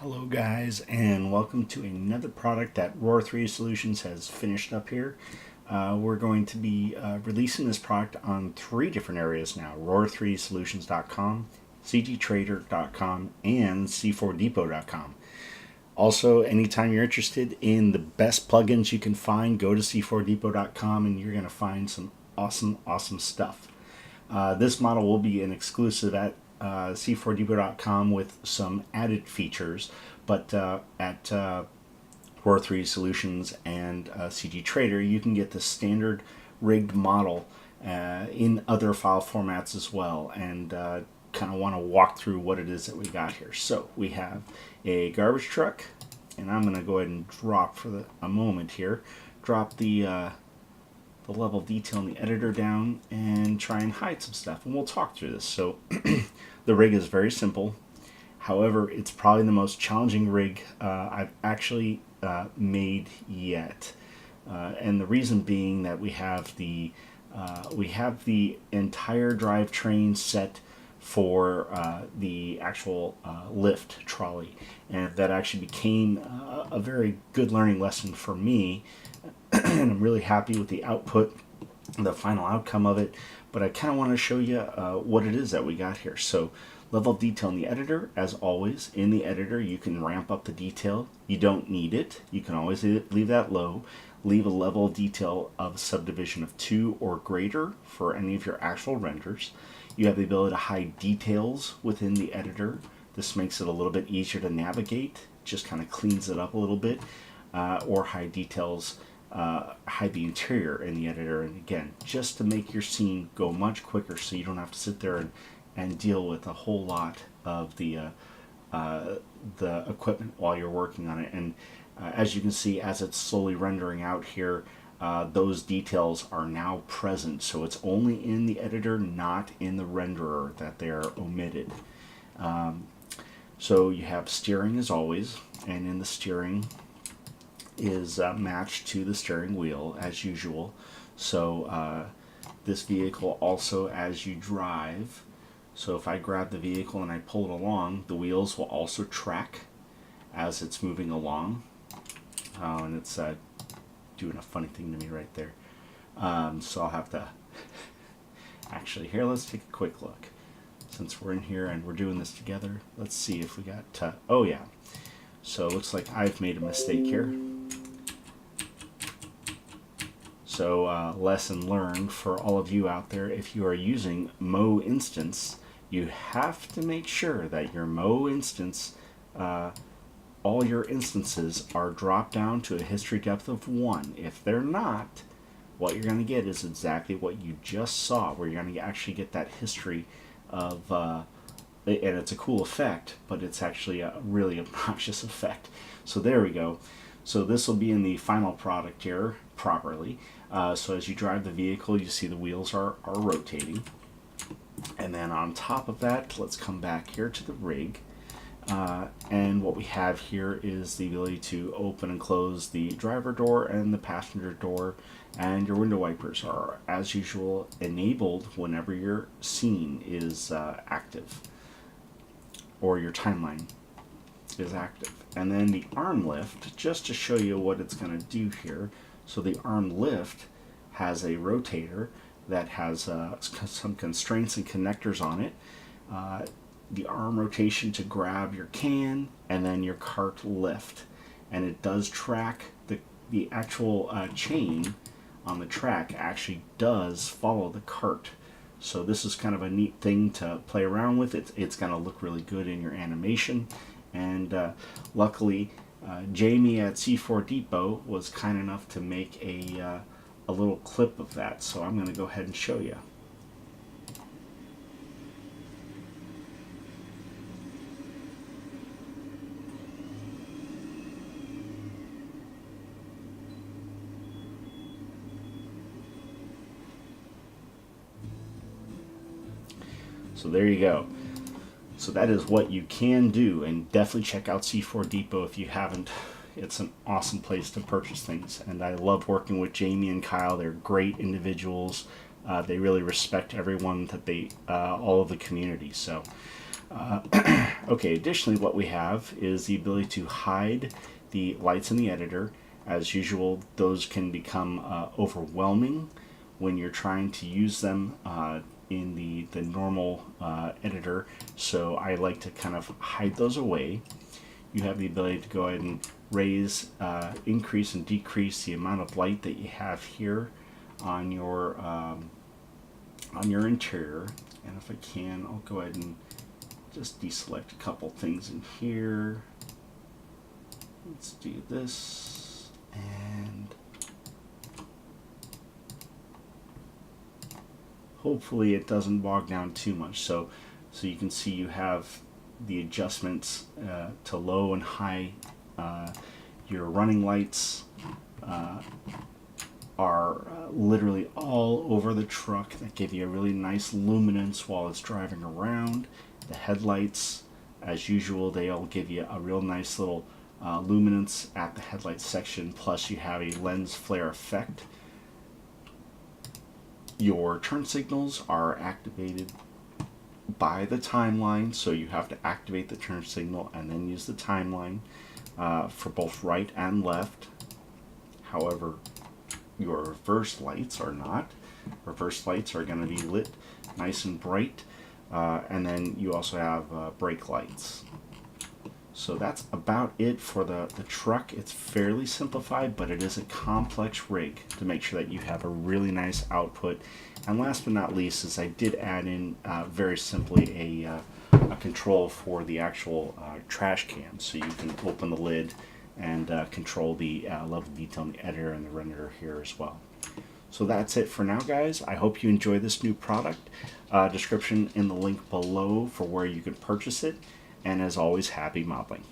Hello guys, and welcome to another product that Roar3 Solutions has finished up here. We're going to be releasing this product on 3 different areas now: roar3solutions.com, cgtrader.com, and c4depot.com. Also, anytime you're interested in the best plugins you can find, go to c4depot.com and you're going to find some awesome stuff. This model will be an exclusive at c4depot.com with some added features, but at Roar3 Solutions and CG Trader, you can get the standard rigged model in other file formats as well, and kind of want to walk through what it is that we got here. So we have a garbage truck, and I'm going to go ahead and drop for a moment here, drop the level of detail in the editor down and try and hide some stuff, and we'll talk through this. So the rig is very simple. However, it's probably the most challenging rig I've actually made yet, and the reason being that we have the entire drivetrain set for the actual lift trolley, and that actually became a very good learning lesson for me. And I'm really happy with the output, the final outcome of it, but I kind of want to show you what it is that we got here. So level of detail in the editor, as always. In the editor you can ramp up the detail. You don't need it. You can always leave that low. Leave a level of detail of subdivision of 2 or greater for any of your actual renders. You have the ability to hide details within the editor. This makes it a little bit easier to navigate, just kind of cleans it up a little bit, or hide details, hide the interior in the editor, and again, just to make your scene go much quicker so you don't have to sit there and deal with a whole lot of the equipment while you're working on it. And as you can see, as it's slowly rendering out here, those details are now present, so it's only in the editor, not in the renderer, that they are omitted. So you have steering as always, and in the steering is matched to the steering wheel as usual. So this vehicle also, as you drive, so if I grab the vehicle and I pull it along, the wheels will also track as it's moving along. Oh, and it's doing a funny thing to me right there. So I'll have to actually, here, let's take a quick look. Since we're in here and we're doing this together, let's see if we got oh yeah, so it looks like I've made a mistake here. So lesson learned for all of you out there: if you are using Mo instance, you have to make sure that your Mo instance, all your instances are dropped down to a history depth of 1. If they're not, what you're going to get is exactly what you just saw, where you're going to actually get that history of, and it's a cool effect, but it's actually a really obnoxious effect. So there we go. So this will be in the final product here properly. So as you drive the vehicle, you see the wheels are rotating. And then on top of that, let's come back here to the rig. And what we have here is the ability to open and close the driver door and the passenger door, and your window wipers are, as usual, enabled whenever your scene is active, or your timeline is active. And then the arm lift, just to show you what it's going to do here. So the arm lift has a rotator that has some constraints and connectors on it. The arm rotation to grab your can, and then your cart lift. And it does track the actual chain on the track actually does follow the cart. So this is kind of a neat thing to play around with. It's going to look really good in your animation. And luckily, Jamie at C4 Depot was kind enough to make a little clip of that. So I'm going to go ahead and show you. So there you go. So that is what you can do, and definitely check out C4 Depot if you haven't. It's an awesome place to purchase things, and I love working with Jamie and Kyle. They're great individuals. They really respect everyone that all of the community. So Okay, additionally what we have is the ability to hide the lights in the editor. As usual, those can become overwhelming when you're trying to use them in the normal editor, so I like to kind of hide those away. You have the ability to go ahead and raise, increase, and decrease the amount of light that you have here on your interior. And if I can, I'll go ahead and just deselect a couple things in here. Let's do this, and hopefully it doesn't bog down too much. So you can see you have the adjustments to low and high. Your running lights are literally all over the truck that give you a really nice luminance while it's driving around. The headlights, as usual, they all give you a real nice little luminance at the headlight section, plus you have a lens flare effect. Your turn signals are activated by the timeline, so you have to activate the turn signal and then use the timeline for both right and left. However, your reverse lights are not. Reverse lights are going to be lit nice and bright, and then you also have brake lights. So that's about it for the truck. It's fairly simplified, but it is a complex rig to make sure that you have a really nice output. And last but not least is I did add in very simply a control for the actual trash can, so you can open the lid and control the level of detail in the editor and the renderer here as well. So that's it for now, guys. I hope you enjoy this new product. Description in the link below for where you can purchase it. And as always, happy modeling.